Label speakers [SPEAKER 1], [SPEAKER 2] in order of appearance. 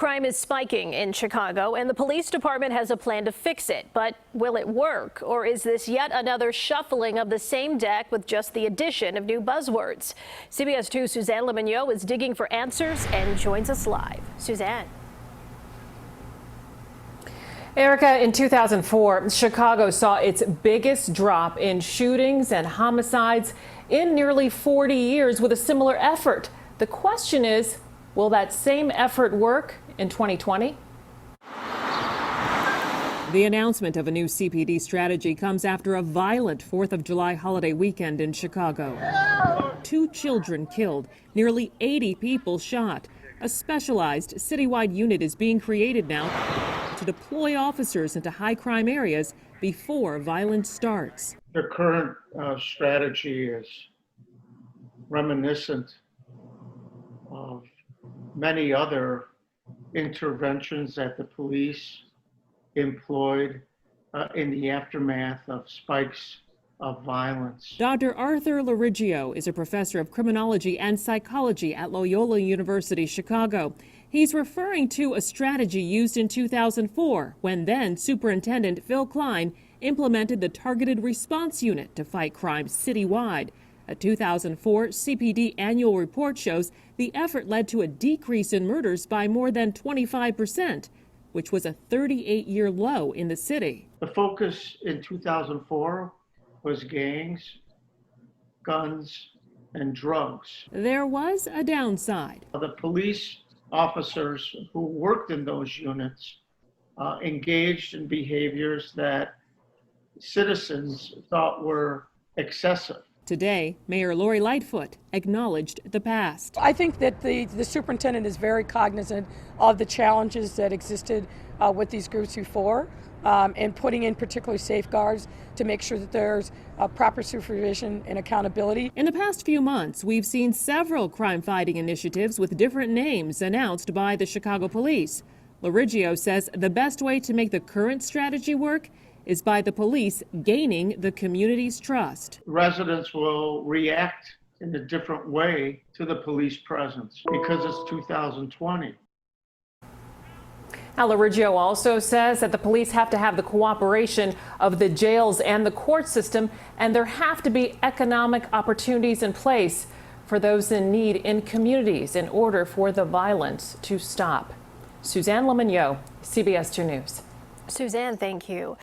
[SPEAKER 1] Crime is spiking in Chicago, and the police department has a plan to fix it. But will it work, or is this yet another shuffling of the same deck with just the addition of new buzzwords? CBS 2's Suzanne Le Mignot is digging for answers and joins us live. Suzanne.
[SPEAKER 2] Erica, in 2004, Chicago saw its biggest drop in shootings and homicides in nearly 40 years with a similar effort. The question is, will that same effort work in 2020? The announcement of a new CPD strategy comes after a violent 4th of July holiday weekend in Chicago. 2 children killed, nearly 80 people shot. A specialized citywide unit is being created now to deploy officers into high crime areas before violence starts.
[SPEAKER 3] The current strategy is reminiscent of many other interventions that the police employed in the aftermath of spikes of violence.
[SPEAKER 2] Dr. Arthur Loriggio is a professor of criminology and psychology at Loyola University, Chicago. He's referring to a strategy used in 2004 when then Superintendent Phil Klein implemented the Targeted Response Unit to fight crime citywide. A 2004 CPD annual report shows the effort led to a decrease in murders by more than 25%, which was a 38-year low in the city.
[SPEAKER 3] The focus in 2004 was gangs, guns, and drugs.
[SPEAKER 2] There was a downside.
[SPEAKER 3] The police officers who worked in those units engaged in behaviors that citizens thought were excessive.
[SPEAKER 2] Today, Mayor Lori Lightfoot acknowledged the past.
[SPEAKER 4] I think that the superintendent is very cognizant of the challenges that existed with these groups before, and putting in particular safeguards to make sure that there's proper supervision and accountability.
[SPEAKER 2] In the past few months, we've seen several crime-fighting initiatives with different names announced by the Chicago police. Loriggio says the best way to make the current strategy work is by the police gaining the community's trust.
[SPEAKER 3] Residents will react in a different way to the police presence because it's 2020.
[SPEAKER 2] Now, Loriggio also says that the police have to have the cooperation of the jails and the court system, and there have to be economic opportunities in place for those in need in communities in order for the violence to stop. Suzanne Le Mignot, CBS 2 News.
[SPEAKER 1] Suzanne, thank you.